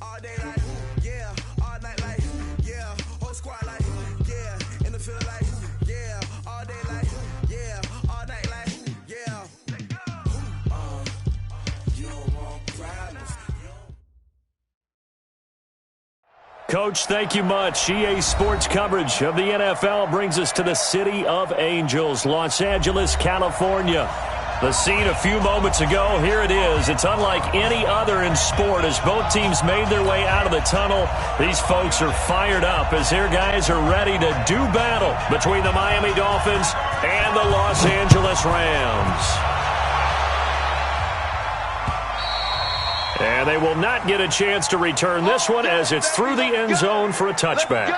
All day like, yeah. All night like, yeah. Whole squad like, yeah. In the field like, yeah. All day like, yeah. All night like, yeah. You don't want problems. Coach, thank you much. EA Sports coverage of the NFL brings us to the City of Angels, Los Angeles, California. The scene a few moments ago, here it is. It's unlike any other in sport as both teams made their way out of the tunnel. These folks are fired up as their guys are ready to do battle between the Miami Dolphins and the Los Angeles Rams. And they will not get a chance to return this one as it's through the end zone for a touchback.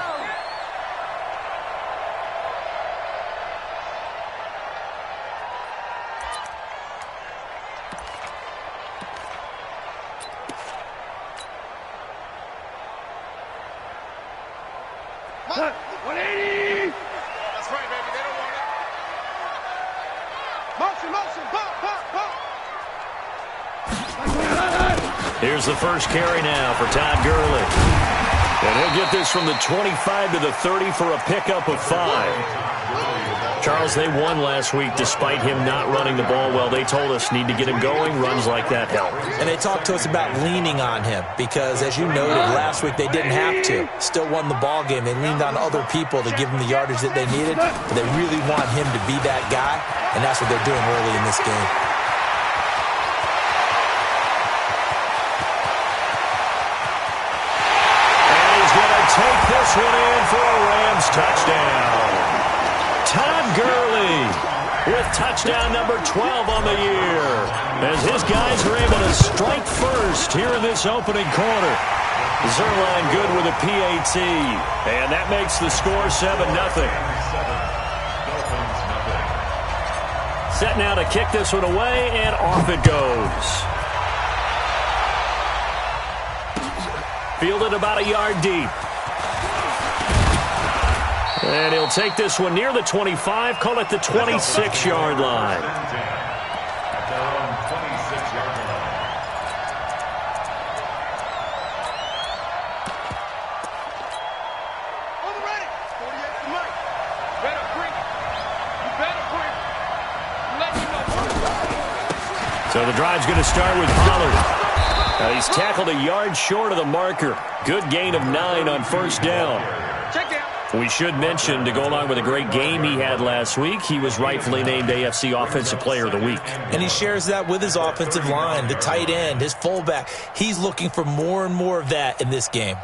Here's the first carry now for Todd Gurley. And he'll get this from the 25 to the 30 for a pickup of 5. Charles, they won last week despite him not running the ball well. They told us need to get him going. Runs like that help. And they talked to us about leaning on him because, as you noted, last week they didn't have to. Still won the ball game. They leaned on other people to give them the yardage that they needed. But they really want him to be that guy, and that's what they're doing early in this game. Take this one in for a Rams touchdown. Todd Gurley with touchdown number 12 on the year as his guys are able to strike first here in this opening quarter. Zerline good with a PAT, and that makes the score 7-0. Set now to kick this one away, and off it goes. Fielded about a yard deep. And he'll take this one near the 25, call it the 26-yard line. So the drive's going to start with Pollard. Now he's tackled a yard short of the marker. Good gain of 9 on first down. We should mention, to go along with a great game he had last week, he was rightfully named AFC Offensive Player of the Week. And he shares that with his offensive line, the tight end, his fullback. He's looking for more and more of that in this game.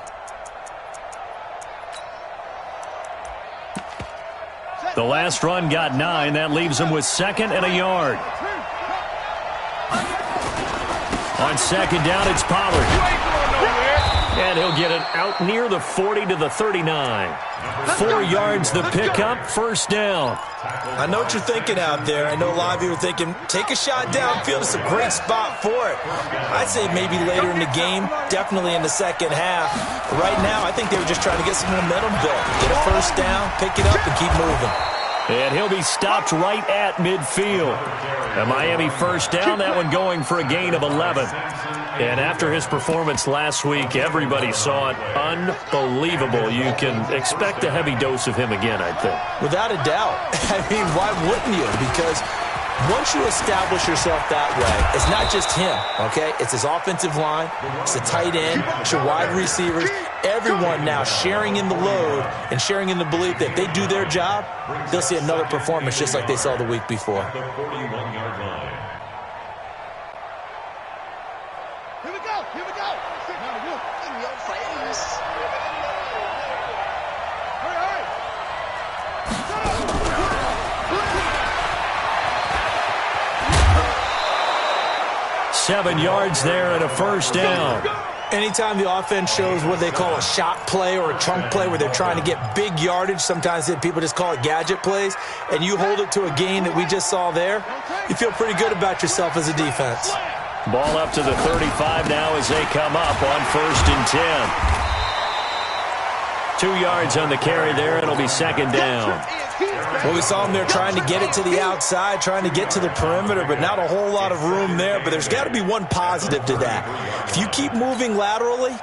The last run got 9. That leaves him with 2nd and a yard. On second down, it's Pollard. And he'll get it out near the 40 to the 39. 4 yards the pickup, first down. I know what you're thinking out there. I know a lot of you are thinking, take a shot downfield. It's a great spot for it. I'd say maybe later in the game, definitely in the second half. But right now, I think they were just trying to get some momentum built. Get a first down, pick it up, and keep moving. And he'll be stopped right at midfield. A Miami first down, that one going for a gain of 11. And after his performance last week, everybody saw it. Unbelievable. You can expect a heavy dose of him again, I think. Without a doubt. I mean, why wouldn't you? Because once you establish yourself that way, it's not just him, okay? It's his offensive line, it's the tight end, it's your wide receivers, everyone now sharing in the load and sharing in the belief that if they do their job, they'll see another performance just like they saw the week before. Here we go. In your face. Hurry. 7 yards there and a first down. Anytime the offense shows what they call a shot play or a chunk play where they're trying to get big yardage, sometimes people just call it gadget plays, and you hold it to a gain that we just saw there, you feel pretty good about yourself as a defense. Ball up to the 35 now as they come up on 1st and 10. 2 yards on the carry there, and it'll be second down. Well, we saw them there trying to get it to the outside, trying to get to the perimeter, but not a whole lot of room there. But there's got to be one positive to that. If you keep moving laterally,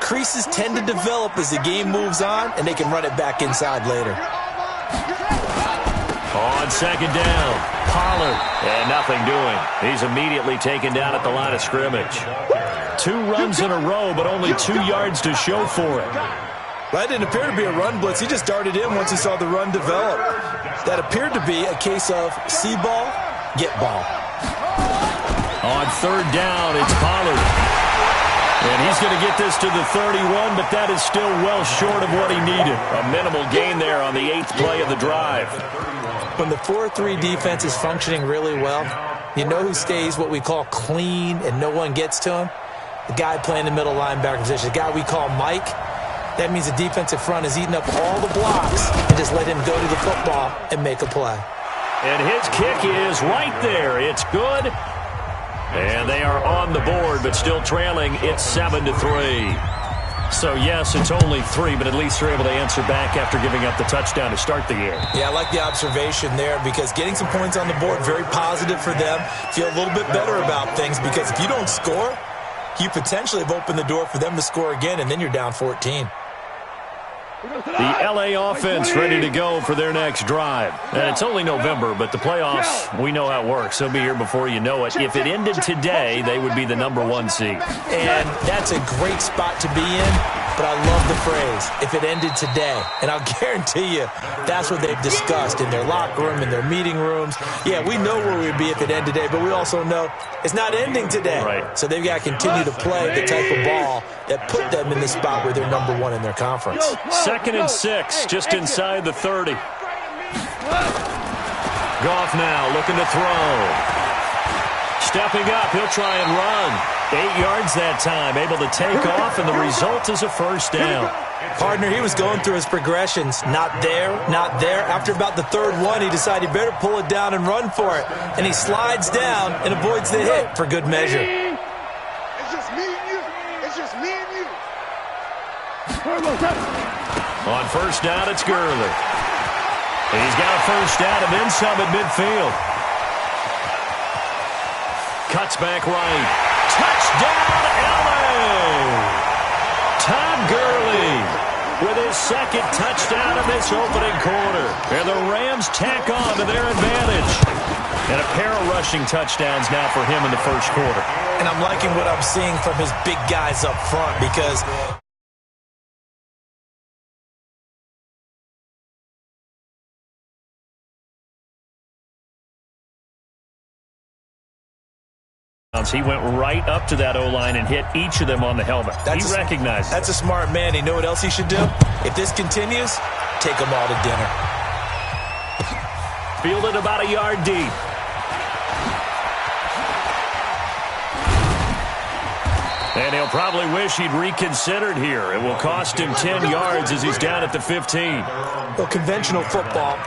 creases tend to develop as the game moves on, and they can run it back inside later. On second down, Pollard, and nothing doing. He's immediately taken down at the line of scrimmage. 2 runs in a row, but only 2 yards to show for it. That didn't appear to be a run blitz. He just darted in once he saw the run develop. That appeared to be a case of see ball, get ball. On third down, it's Pollard. And he's going to get this to the 31, but that is still well short of what he needed. A minimal gain there on the 8th play of the drive. When the 4-3 defense is functioning really well, you know who stays what we call clean and no one gets to him? The guy playing the middle linebacker position, the guy we call Mike. That means the defensive front is eating up all the blocks and just let him go to the football and make a play. And his kick is right there. It's good. And they are on the board, but still trailing. It's 7-3. So, yes, it's only 3, but at least they're able to answer back after giving up the touchdown to start the year. Yeah, I like the observation there because getting some points on the board, very positive for them. Feel a little bit better about things because if you don't score, you potentially have opened the door for them to score again, and then you're down 14. The L.A. offense ready to go for their next drive. And it's only November, but the playoffs, we know how it works. They'll be here before you know it. If it ended today, they would be the #1 seed. And that's a great spot to be in, but I love the phrase, if it ended today. And I'll guarantee you that's what they've discussed in their locker room, in their meeting rooms. Yeah, we know where we'd be if it ended today, but we also know it's not ending today. Right. So they've got to continue to play the type of ball that put them in the spot where they're #1 in their conference. 2nd and 6, just inside the 30. Goff now looking to throw. Stepping up, he'll try and run. 8 yards that time, able to take off, and the result is a first down. Partner, he was going through his progressions. Not there, not there. After about the 3rd one, he decided he better pull it down and run for it. And he slides down and avoids the hit for good measure. It's just me and you. It's just me and you. On first down, it's Gurley. He's got a first down and then some at midfield. Cuts back right. Touchdown, L.A. Todd Gurley with his 2nd touchdown of this opening quarter. And the Rams tack on to their advantage. And a pair of rushing touchdowns now for him in the first quarter. And I'm liking what I'm seeing from his big guys up front because he went right up to that O-line and hit each of them on the helmet. He recognized it. That's a smart man. You know what else he should do? If this continues, take them all to dinner. Fielded about a yard deep. And he'll probably wish he'd reconsidered here. It will cost him 10 yards as he's down at the 15. Well, conventional football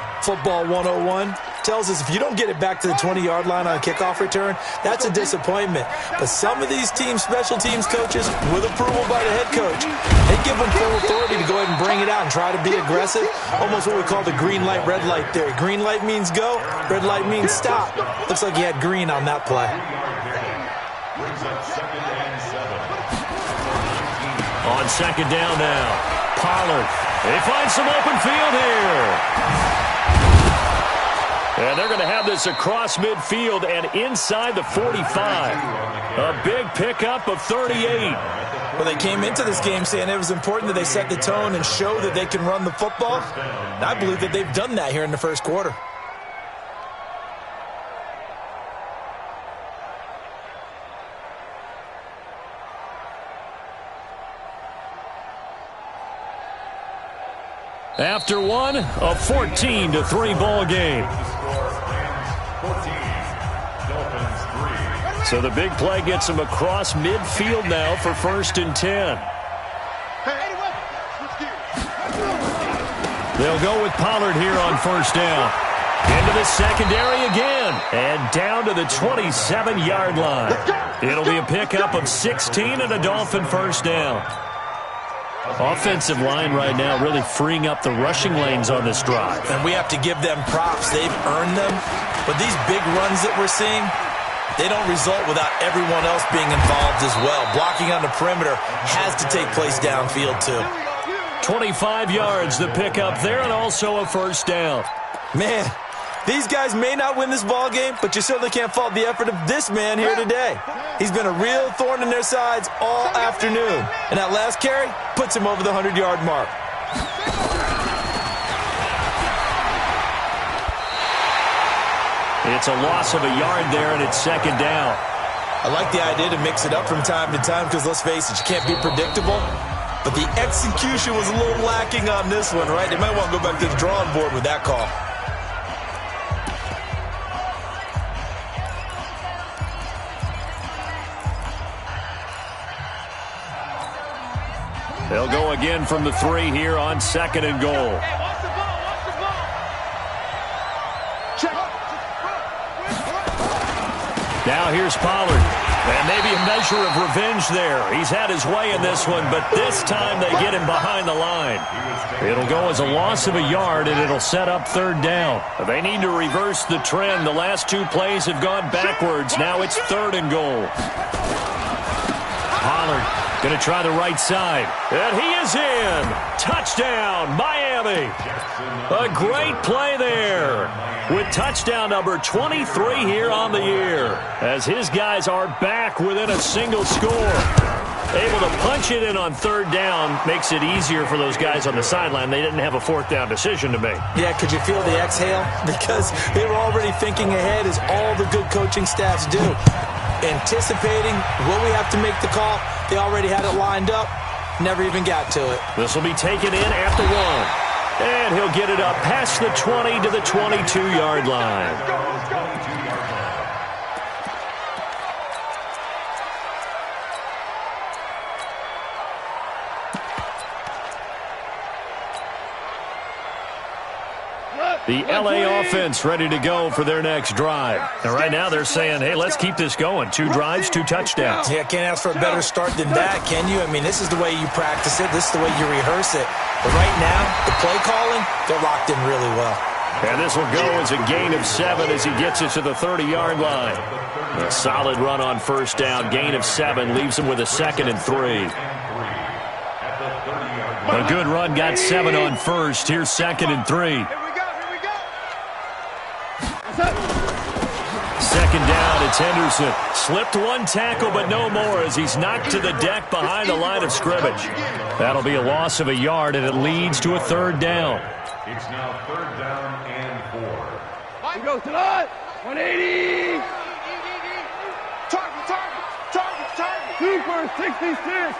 101, tells us if you don't get it back to the 20-yard line on a kickoff return, that's a disappointment. But some of these teams, special teams coaches, with approval by the head coach, they give them full authority to go ahead and bring it out and try to be aggressive. Almost what we call the green light, red light theory. Green light means go, red light means stop. Looks like he had green on that play. On second down now, Pollard. They find some open field here. And they're going to have this across midfield and inside the 45. A big pickup of 38. Well, they came into this game saying it was important that they set the tone and show that they can run the football. And I believe that they've done that here in the first quarter. After one, a 14-3 ball game. So the big play gets them across midfield now for 1st and 10. They'll go with Pollard here on 1st down. Into the secondary again. And down to the 27-yard line. It'll be a pickup of 16 and a Dolphin 1st down. Offensive line right now really freeing up the rushing lanes on this drive. And we have to give them props. They've earned them. But these big runs that we're seeing, they don't result without everyone else being involved as well. Blocking on the perimeter has to take place downfield too. 25 yards to pick up there, and also a first down. Man, these guys may not win this ball game, but you certainly can't fault the effort of this man here today. He's been a real thorn in their sides all afternoon, and that last carry puts him over the 100-yard mark. It's a loss of a yard there, and it's second down. I like the idea to mix it up from time to time because, let's face it, you can't be predictable. But the execution was a little lacking on this one, right? They might want to go back to the drawing board with that call. They'll go again from the 3 here on second and goal. Now here's Pollard. And maybe a measure of revenge there. He's had his way in this one, but this time they get him behind the line. It'll go as a loss of a yard, and it'll set up third down. They need to reverse the trend. The last 2 plays have gone backwards. Now it's third and goal. Pollard going to try the right side. And he is in. Touchdown, Miami. A great play there. With touchdown number 23 here on the year. As his guys are back within a single score. Able to punch it in on third down makes it easier for those guys on the sideline. They didn't have a fourth down decision to make. Yeah, could you feel the exhale? Because they were already thinking ahead, as all the good coaching staffs do. Anticipating, will we have to make the call? They already had it lined up. Never even got to it. This will be taken in at the 1. And he'll get it up past the 20 to the 22-yard line. The LA offense ready to go for their next drive. And right now they're saying, hey, let's keep this going. 2 drives, 2 touchdowns. Yeah, can't ask for a better start than that, can you? I mean, this is the way you practice it. This is the way you rehearse it. But right now, the play calling, they're locked in really well. And this will go as a gain of 7 as he gets it to the 30-yard line. A solid run on first down. Gain of 7 leaves him with a 2nd and 3. A good run got 7 on first. Here's 2nd and 3. Second down, it's Henderson. Slipped 1 tackle, but no more as he's knocked to the deck behind the line of scrimmage. That'll be a loss of a yard, and it leads to a third down. It's now third down and 4. We go to the 180. Target. 2 for 66.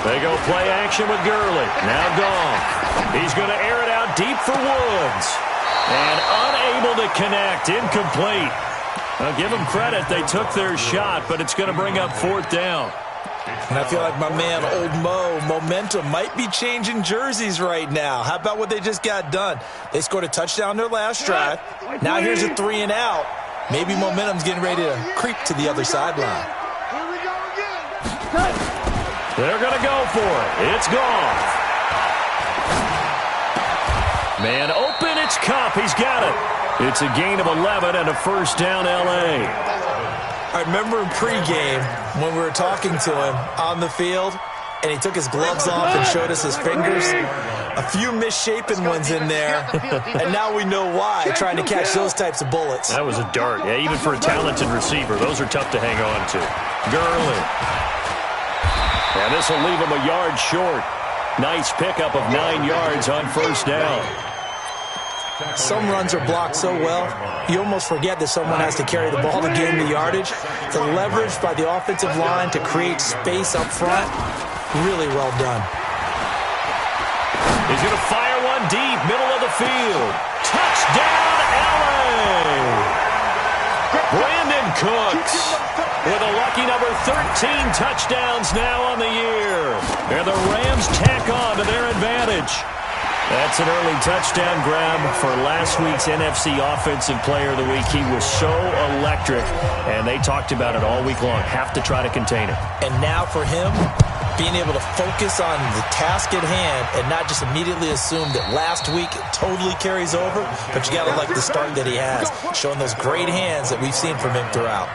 They go play action with Gurley. Now gone. He's going to air it out deep for Woods. And unable to connect, incomplete. I'll give them credit. They took their shot, but it's going to bring up fourth down. And I feel like my man, Old Mo, momentum might be changing jerseys right now. How about what they just got done? They scored a touchdown their last drive. Now here's a 3 and out. Maybe momentum's getting ready to creep to the other sideline. Here we go again. They're going to go for it. It's gone. Man open, it's Kupp. He's got it. It's a gain of 11 and a first down, L.A. I remember in pregame when we were talking to him on the field, and he took his gloves off and showed us his fingers. A few misshapen ones in there, and now we know why, trying to catch those types of bullets. That was a dart. Yeah, even for a talented receiver, those are tough to hang on to. Gurley. And this will leave him a yard short. Nice pickup of 9 yards on first down. Some runs are blocked so well, you almost forget that someone has to carry the ball to gain the yardage. The leverage by the offensive line to create space up front, really well done. He's going to fire one deep, middle of the field. Touchdown, LA! Brandon Cooks with a lucky number 13 touchdowns now on the year. And the Rams tack on to their advantage. That's an early touchdown grab for last week's NFC Offensive Player of the Week. He was so electric, and they talked about it all week long. Have to try to contain it. And now for him, being able to focus on the task at hand and not just immediately assume that last week totally carries over, but you got to like the start that he has, showing those great hands that we've seen from him throughout.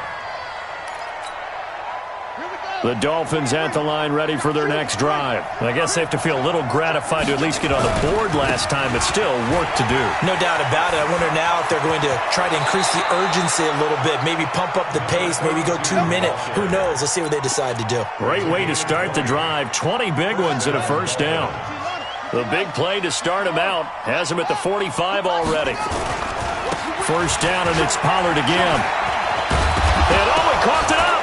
The Dolphins at the line ready for their next drive. I guess they have to feel a little gratified to at least get on the board last time, but still work to do. No doubt about it. I wonder now if they're going to try to increase the urgency a little bit, maybe pump up the pace, maybe go 2 minute. Who knows? Let's see what they decide to do. Great way to start the drive. 20 big ones and a first down. The big play to start him out has him at the 45 already. First down, and it's Pollard again. And he coughed it up.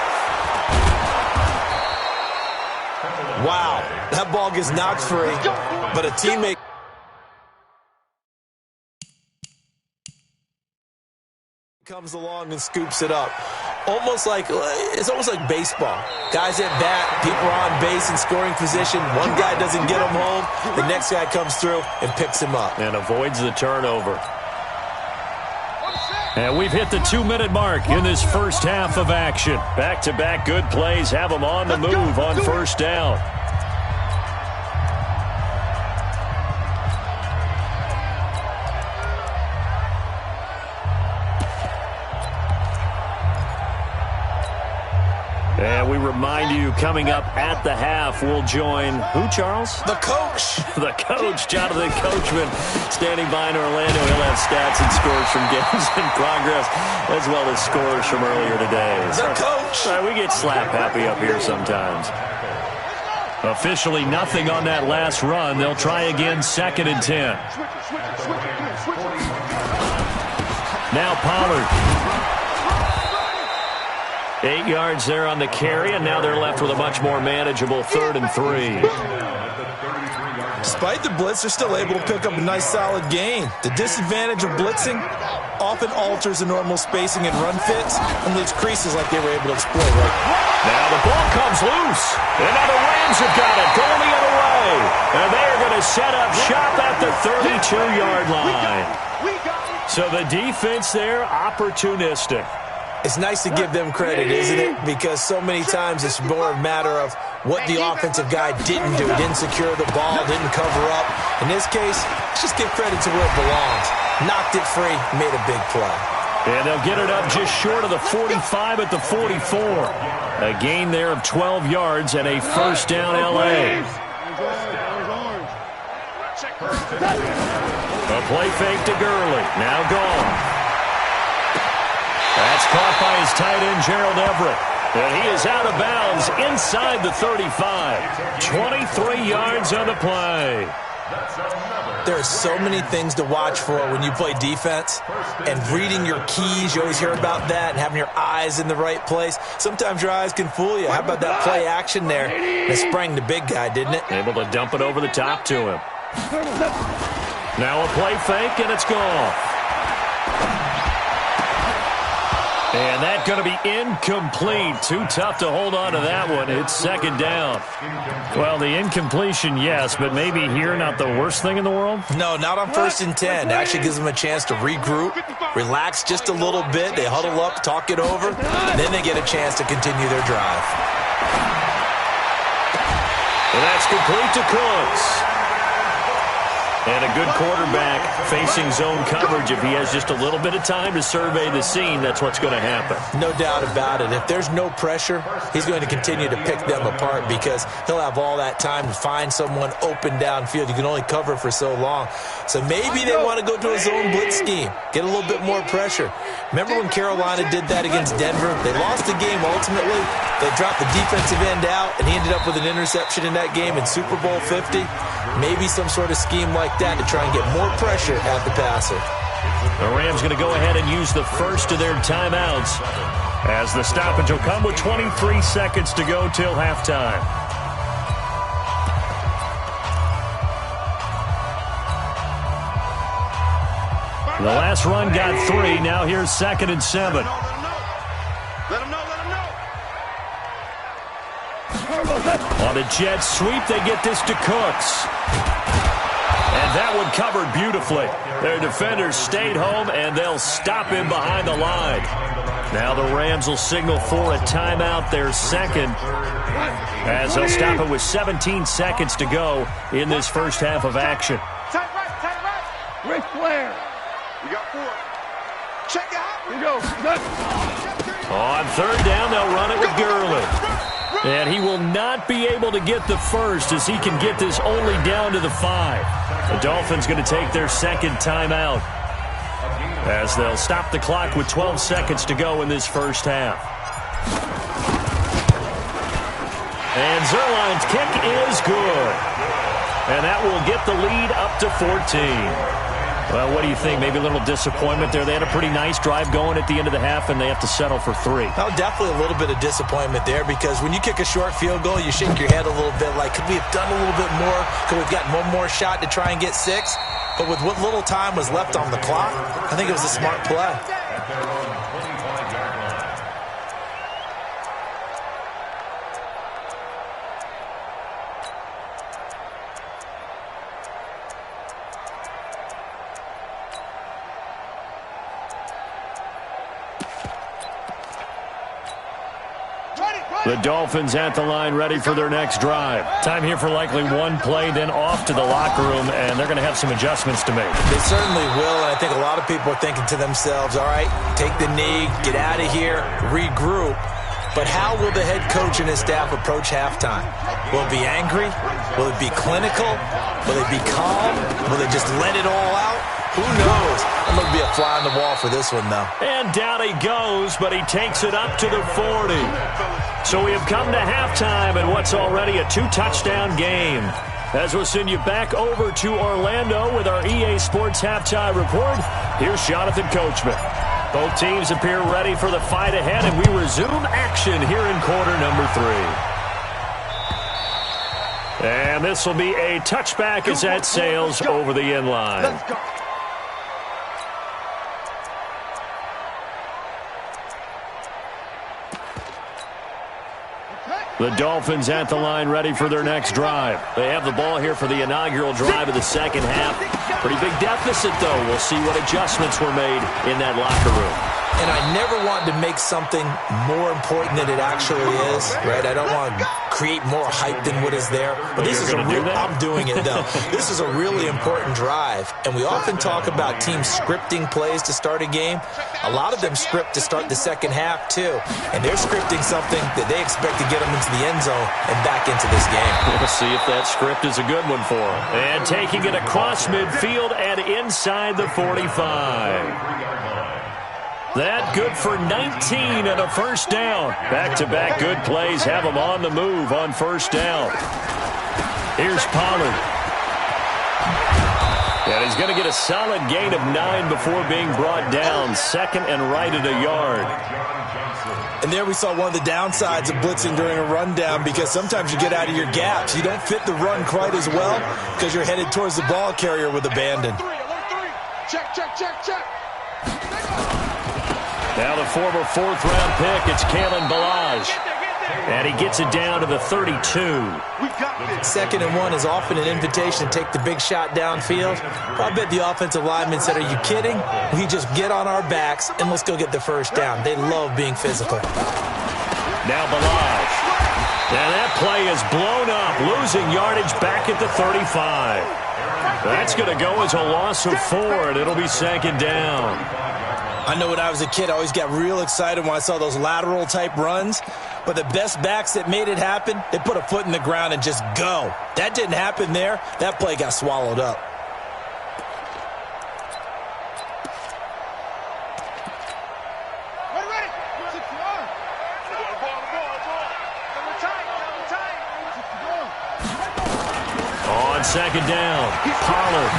Wow, that ball gets knocked free, but a teammate comes along and scoops it up. It's almost like baseball. Guys at bat, people are on base in scoring position. One guy doesn't get him home, the next guy comes through and picks him up. And avoids the turnover. And we've hit the 2-minute mark in this first half of action. Back-to-back good plays have them on the move on first down. And we remind you, coming up at the half, we'll join who, Charles? The coach. The coach, Jonathan Coachman, standing by in Orlando. He'll have stats and scores from games in progress, as well as scores from earlier today. The coach. We get slap happy up here sometimes. Officially nothing on that last run. They'll try again, 2nd and 10. Now Pollard. 8 yards there on the carry, and now they're left with a much more manageable 3rd and 3. Despite the blitz, they're still able to pick up a nice solid gain. The disadvantage of blitzing often alters the normal spacing and run fits and leaves creases like they were able to exploit. Right? Now the ball comes loose, and now the Rams have got it going the other way. And they are going to set up shop at the 32-yard line. So the defense there, opportunistic. It's nice to give them credit, isn't it? Because so many times it's more a matter of what the offensive guy didn't do. He didn't secure the ball, didn't cover up. In this case, let's just give credit to where it belongs. Knocked it free, made a big play. And they'll get it up just short of the 45 at the 44. A gain there of 12 yards and a first down L.A. A play fake to Gurley. Now gone. That's caught by his tight end, Gerald Everett. And he is out of bounds inside the 35. 23 yards on the play. There are so many things to watch for when you play defense. And reading your keys, you always hear about that, and having your eyes in the right place. Sometimes your eyes can fool you. How about that play action there? It sprang the big guy, didn't it? Able to dump it over the top to him. Now a play fake, and it's gone. And that's going to be incomplete. Too tough to hold on to that one. It's 2nd down. Well, the incompletion, yes, but maybe here not the worst thing in the world? No, not on 1st and 10. It actually gives them a chance to regroup, relax just a little bit. They huddle up, talk it over, then they get a chance to continue their drive. And that's complete to Cooks. And a good quarterback facing zone coverage. If he has just a little bit of time to survey the scene, that's what's going to happen. No doubt about it. If there's no pressure, he's going to continue to pick them apart because he'll have all that time to find someone open downfield. You can only cover for so long. So maybe they want to go to a zone blitz scheme, get a little bit more pressure. Remember when Carolina did that against Denver? They lost the game ultimately. They dropped the defensive end out, and he ended up with an interception in that game in Super Bowl 50. Maybe some sort of scheme like that to try and get more pressure at the passer. The Rams going to go ahead and use the first of their timeouts as the stoppage will come with 23 seconds to go till halftime. The last run got 3. Now here's 2nd and 7. Let him know. On the jet sweep, they get this to Cooks. And that one covered beautifully. Their defenders stayed home, and they'll stop him behind the line. Now the Rams will signal for a timeout, their second, as they'll stop it with 17 seconds to go in this first half of action. Tight right. Ric Flair. You got 4. Check out. Here we go. On third down, they'll run it with Gurley. And he will not be able to get the first as he can get this only down to the 5. The Dolphins going to take their second timeout as they'll stop the clock with 12 seconds to go in this first half. And Zerline's kick is good. And that will get the lead up to 14. Well, what do you think? Maybe a little disappointment there. They had a pretty nice drive going at the end of the half, and they have to settle for 3. Oh, definitely a little bit of disappointment there, because when you kick a short field goal, you shake your head a little bit like, could we have done a little bit more? Could we have gotten one more shot to try and get 6? But with what little time was left on the clock, I think it was a smart play. The Dolphins at the line, ready for their next drive. Time here for likely one play, then off to the locker room, and they're going to have some adjustments to make. They certainly will, and I think a lot of people are thinking to themselves, all right, take the knee, get out of here, regroup. But how will the head coach and his staff approach halftime? Will it be angry? Will it be clinical? Will it be calm? Will they just let it all out? Who knows? I'm going to be a fly on the wall for this one, though. And down he goes, but he takes it up to the 40. So we have come to halftime in what's already a 2-touchdown game. As we'll send you back over to Orlando with our EA Sports Halftime Report, here's Jonathan Coachman. Both teams appear ready for the fight ahead, and we resume action here in quarter number 3. And this will be a touchback as that sails over the end line. The Dolphins at the line, ready for their next drive. They have the ball here for the inaugural drive of the second half. Pretty big deficit, though. We'll see what adjustments were made in that locker room. And I never want to make something more important than it actually is, right? I don't want to create more hype than what is there. But this is I'm doing it, though. This is a really important drive. And we often talk about teams scripting plays to start a game. A lot of them script to start the second half, too. And they're scripting something that they expect to get them into the end zone and back into this game. We'll see if that script is a good one for them. And taking it across midfield and inside the 45. That good for 19 and a first down. Back-to-back good plays have them on the move on first down. Here's Pollard. And he's going to get a solid gain of 9 before being brought down. Second and right at a yard. And there we saw one of the downsides of blitzing during a rundown, because sometimes you get out of your gaps. You don't fit the run quite as well because you're headed towards the ball carrier with abandon. Check, check, check, check. Now the former fourth-round pick, it's Kalen Ballage. And he gets it down to the 32. Second and 1 is often an invitation to take the big shot downfield. I bet the offensive lineman said, are you kidding? We just get on our backs and let's go get the first down. They love being physical. Now Ballage. And that play is blown up, losing yardage back at the 35. That's going to go as a loss of 4, and it'll be second down. I know when I was a kid, I always got real excited when I saw those lateral-type runs. But the best backs that made it happen, they put a foot in the ground and just go. That didn't happen there. That play got swallowed up. On second down, Pollard.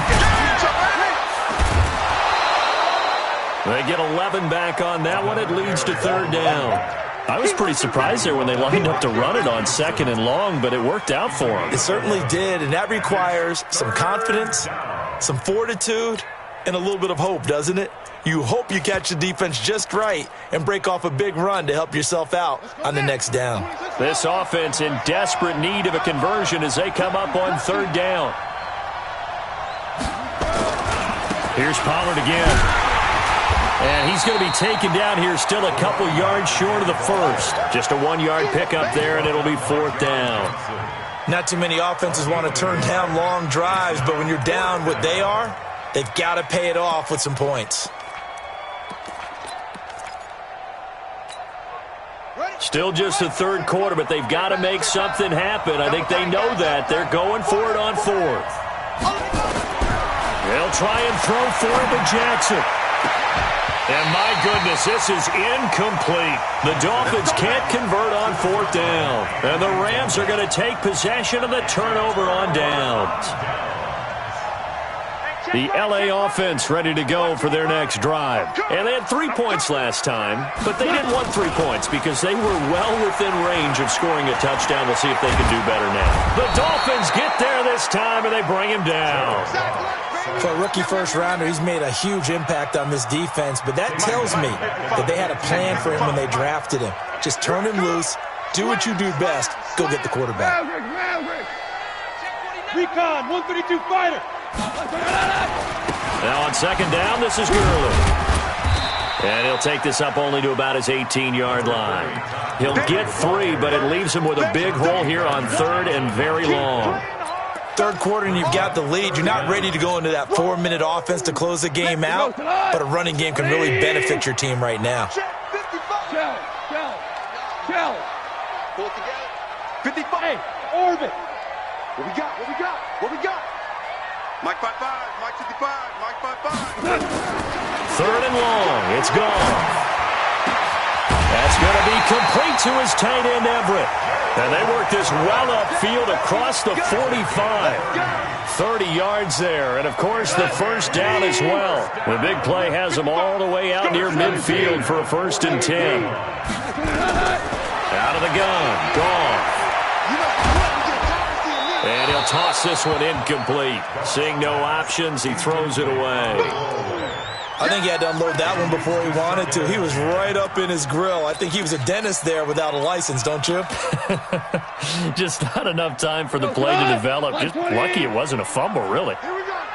They get 11 back on that one. It leads to third down. I was pretty surprised there when they lined up to run it on second and long, but it worked out for them. It certainly did, and that requires some confidence, some fortitude, and a little bit of hope, doesn't it? You hope you catch the defense just right and break off a big run to help yourself out on the next down. This offense in desperate need of a conversion as they come up on third down. Here's Pollard again. And he's going to be taken down here still a couple yards short of the first. Just a 1-yard pickup there, and it'll be 4th down. Not too many offenses want to turn down long drives, but when you're down what they are, they've got to pay it off with some points. Still just the third quarter, but they've got to make something happen. I think they know that. They're going for it on 4th. They'll try and throw for it to Jackson. And my goodness, this is incomplete. The Dolphins can't convert on 4th down. And the Rams are going to take possession of the turnover on downs. The L.A. offense ready to go for their next drive. And they had 3 points last time, but they didn't want 3 points because they were well within range of scoring a touchdown. We'll see if they can do better now. The Dolphins get there this time, and they bring him down. For a rookie first-rounder, he's made a huge impact on this defense, but that tells me that they had a plan for him when they drafted him. Just turn him loose, do what you do best, go get the quarterback. Recon, 132 fighter. Now on 2nd down, this is Gurley. And he'll take this up only to about his 18-yard line. He'll get 3, but it leaves him with a big hole here on 3rd and very long. Third quarter and you've got the lead. You're not ready to go into that 4-minute offense to close the game out, but a running game can really benefit your team right now. Shell. Pull it together. 55. Hey, orbit. What we got? Mike 55, Mike 55, Mike 55. 3rd and long. It's gone. That's going to be complete to his tight end, Everett. And they work this well upfield across the 45. 30 yards there. And, of course, the first down as well. The big play has them all the way out near midfield for a 1st and 10. Out of the gun. Gone. And he'll toss this one incomplete. Seeing no options, he throws it away. I think he had to unload that one before he wanted to. He was right up in his grill. I think he was a dentist there without a license, don't you? Just not enough time for the play to develop. Just lucky it wasn't a fumble, really.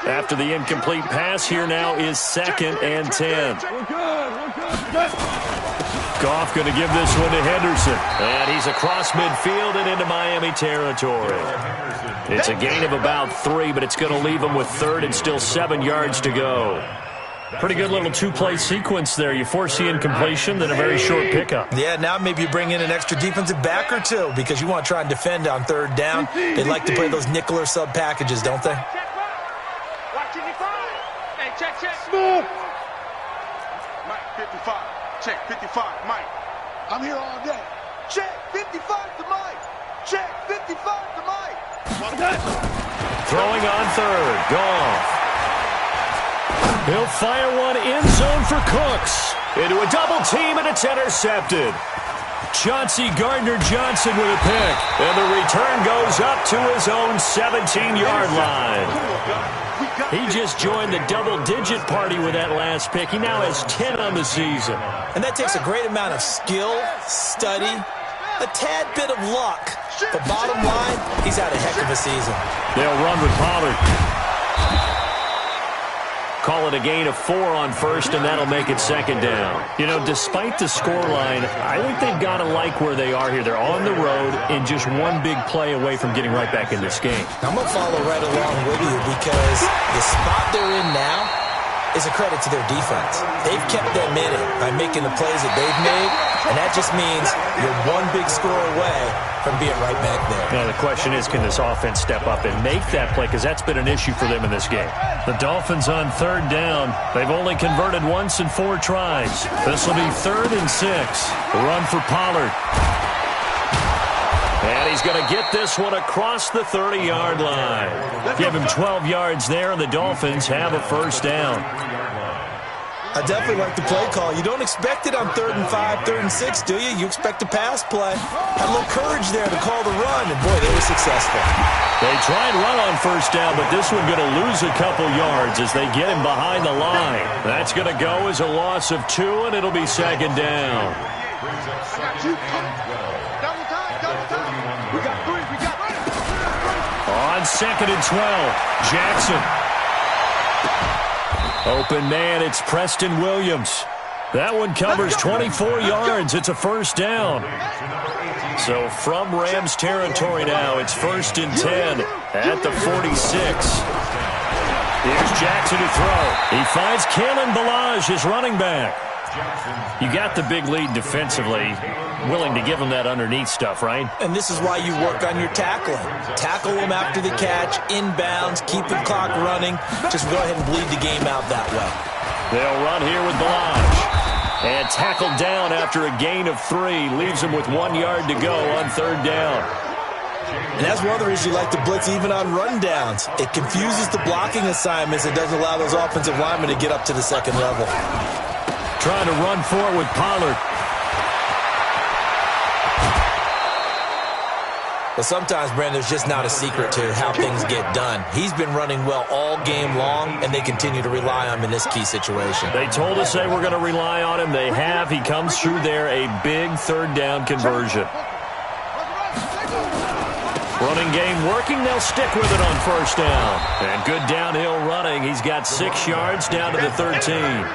After the incomplete pass, here now is 2nd and 10. Goff going to give this one to Henderson. And he's across midfield and into Miami territory. It's a gain of about 3, but it's going to leave him with 3rd and still 7 yards to go. Pretty good little 2-play sequence there. You force the incompletion, then a very short pickup. Yeah, now maybe you bring in an extra defensive back or 2 because you want to try and defend on 3rd down. They like to play those nickel or sub packages, don't they? Check. Move. Mike 55. Check 55, Mike. I'm here all day. Check 55 to Mike. Check 55 to Mike. Throwing on 3rd. Goff. He'll fire one end zone for Cooks. Into a double team, and it's intercepted. Chauncey Gardner-Johnson with a pick. And the return goes up to his own 17-yard line. He just joined the double-digit party with that last pick. He now has 10 on the season. And that takes a great amount of skill, study, a tad bit of luck. But bottom line, he's had a heck of a season. They'll run with Pollard. Call it a gain of 4 on 1st, and that'll make it 2nd down. You know, despite the scoreline, I think they've got to like where they are here. They're on the road and just one big play away from getting right back in this game. I'm going to follow right along with you because the spot they're in now is a credit to their defense. They've kept them in it by making the plays that they've made, and that just means you're one big score away from being right back there. Now, the question is, can this offense step up and make that play? Because that's been an issue for them in this game. The Dolphins on 3rd down. They've only converted once in 4 tries. This will be 3rd and 6. The run for Pollard. And he's going to get this one across the 30-yard line. Give him 12 yards there, and the Dolphins have a 1st down. I definitely like the play call. You don't expect it on 3rd and 5, 3rd and 6, do you? You expect a pass play. Had a little courage there to call the run, and boy, they were successful. They tried run on 1st down, but this one going to lose a couple yards as they get him behind the line. That's going to go as a loss of 2, and it'll be 2nd down. On 2nd and 12, Jackson. Open man, it's Preston Williams. That one covers 24 yards. It's a first down. So from Rams territory now, it's 1st and 10 at the 46. Here's Jackson to throw. He finds Kalen Ballage, his running back. You got the big lead defensively. Willing to give him that underneath stuff, right? And this is why you work on your tackling. Tackle them after the catch, inbounds, keep the clock running. Just go ahead and bleed the game out that way. They'll run here with Ballage. And tackled down after a gain of 3. Leaves him with 1 yard to go on 3rd down. And that's one of the reasons you like to blitz even on run downs. It confuses the blocking assignments. It doesn't allow those offensive linemen to get up to the second level. Trying to run forward with Pollard. But sometimes, Brandon, there's just not a secret to how things get done. He's been running well all game long, and they continue to rely on him in this key situation. They told us they were going to rely on him. They have. He comes through there, a big 3rd down conversion. Running game working. They'll stick with it on 1st down. And good downhill running. He's got 6 yards down to the 13.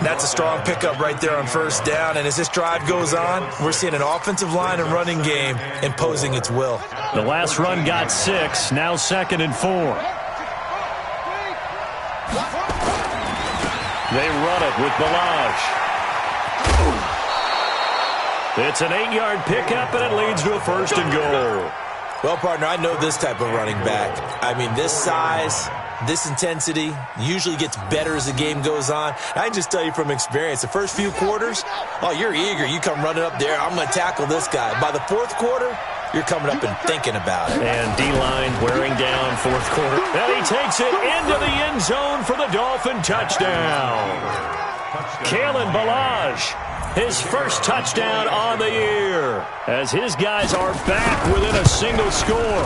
That's a strong pickup right there on 1st down. And as this drive goes on, we're seeing an offensive line and running game imposing its will. The last run got 6. Now 2nd and 4. They run it with Ballage. It's an 8-yard pickup, and it leads to a 1st and goal. Well, partner, I know this type of running back. I mean, this size, this intensity usually gets better as the game goes on. I can just tell you from experience, the first few quarters, oh, you're eager. You come running up there, I'm going to tackle this guy. By the 4th quarter, you're coming up and thinking about it. And D-line wearing down 4th quarter. And he takes it into the end zone for the Dolphin touchdown. Kalen Ballage, his first touchdown on the year, as his guys are back within a single score.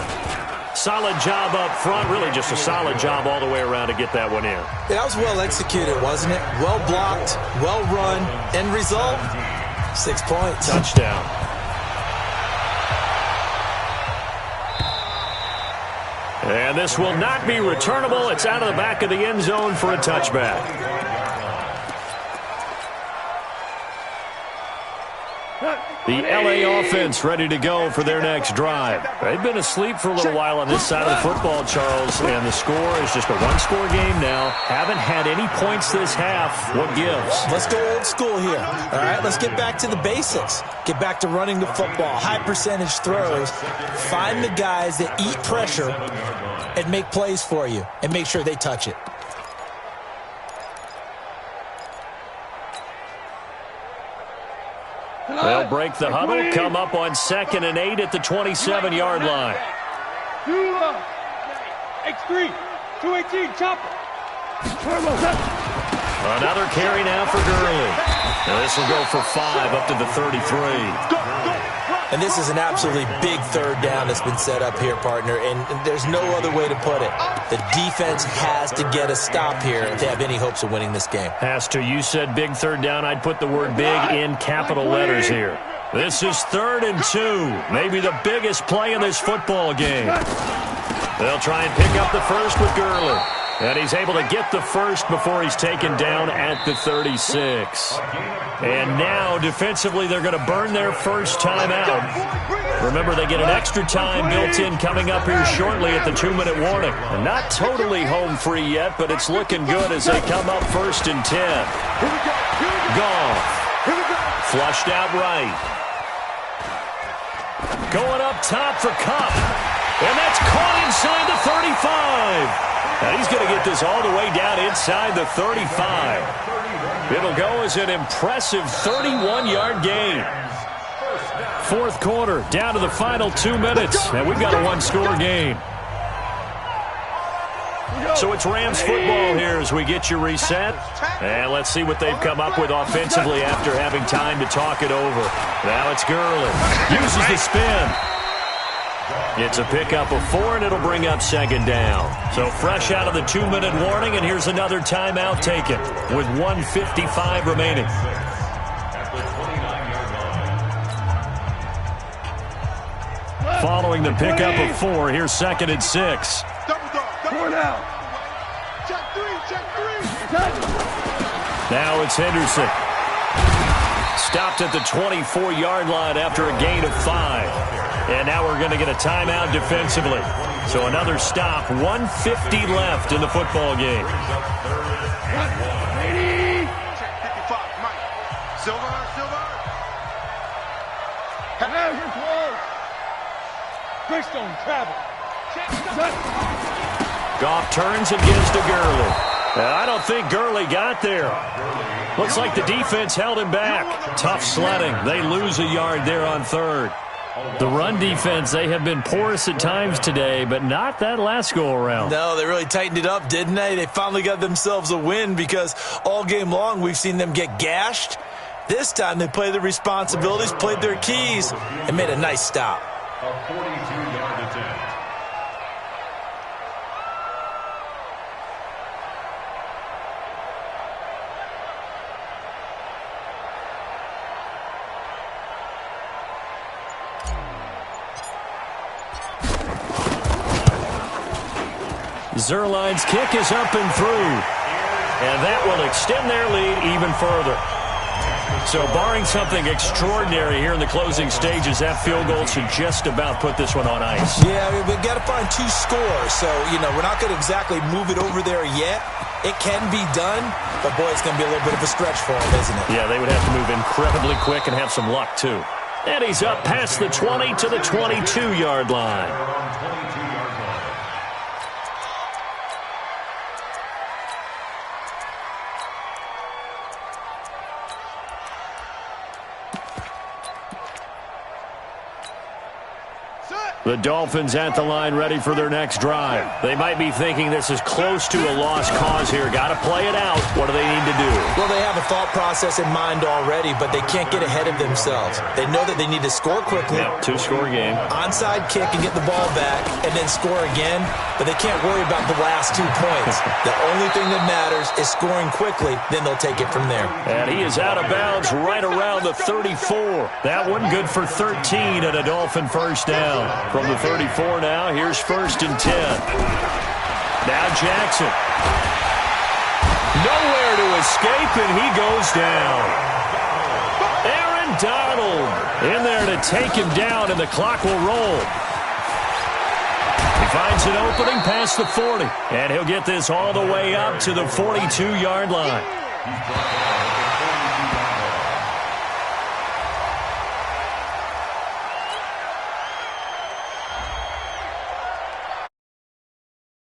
Solid job up front, really just a solid job all the way around to get that one in. That was well executed, wasn't it? Well blocked, well run. End result, 6 points. Touchdown. And this will not be returnable. It's out of the back of the end zone for a touchback. The L.A. offense ready to go for their next drive. They've been asleep for a little while on this side of the football, Charles, and the score is just a one-score game now. Haven't had any points this half. What gives? Let's go old school here. All right, let's get back to the basics. Get back to running the football, high percentage throws. Find the guys that eat pressure and make plays for you and make sure they touch it. They'll break the huddle, come up on 2nd and 8 at the 27-yard line. X3, 218, chopper. Another carry now for Gurley. Now this will go for 5 up to the 33. And this is an absolutely big 3rd down that's been set up here, partner, and there's no other way to put it. The defense has to get a stop here if they have any hopes of winning this game. Has to. You said big 3rd down. I'd put the word big in capital letters here. This is 3rd and 2. Maybe the biggest play in this football game. They'll try and pick up the first with Gurley. And he's able to get the first before he's taken down at the 36. And now, defensively, they're going to burn their first time out. Remember, they get an extra time built in coming up here shortly at the 2-minute warning. And not totally home free yet, but it's looking good as they come up 1st and 10. Goff. Flushed out right. Going up top for Kupp. And that's caught inside the 35. And he's going to get this all the way down inside the 35. It'll go as an impressive 31-yard gain. 4th quarter, down to the final 2 minutes, and we've got a one-score game. So it's Rams football here as we get you reset. And let's see what they've come up with offensively after having time to talk it over. Now it's Gurley. Uses the spin. It's a pickup of 4, and it'll bring up 2nd down. So fresh out of the 2-minute warning, and here's another timeout taken with 1:55 remaining. Following the pickup of 4, here's 2nd and 6. Four now. Check 3, check 3. Now it's Henderson. Stopped at the 24-yard line after a gain of 5. And now we're going to get a timeout defensively. So another stop, 1:50 left in the football game. Check 55, Mike. Silver. Now you're close. Greystone travel. Goff turns and gives to Gurley. I don't think Gurley got there. Looks like the defense held him back. Tough sledding. They lose a yard there on 3rd. The run defense, they have been porous at times today, but not that last go-around. No, they really tightened it up, didn't they? They finally got themselves a win because all game long we've seen them get gashed. This time they played their responsibilities, played their keys, and made a nice stop. A 42-yard attempt. Zerline's kick is up and through. And that will extend their lead even further. So barring something extraordinary here in the closing stages, that field goal should just about put this one on ice. Yeah, we've got to find 2 scores. So, we're not going to exactly move it over there yet. It can be done, but, boy, it's going to be a little bit of a stretch for them, isn't it? Yeah, they would have to move incredibly quick and have some luck, too. And he's up past the 20 to the 22-yard line. The Dolphins at the line ready for their next drive. They might be thinking this is close to a lost cause here. Got to play it out. What do they need to do? Well, they have a thought process in mind already, but they can't get ahead of themselves. They know that they need to score quickly. Yeah, 2-score game. Onside kick and get the ball back and then score again, but they can't worry about the last 2 points. The only thing that matters is scoring quickly, then they'll take it from there. And he is out of bounds right around the 34. That one good for 13 and a Dolphin first down. From the 34 now, here's 1st and 10. Now Jackson. Nowhere to escape, and he goes down. Aaron Donald in there to take him down, and the clock will roll. He finds an opening past the 40, and he'll get this all the way up to the 42-yard line.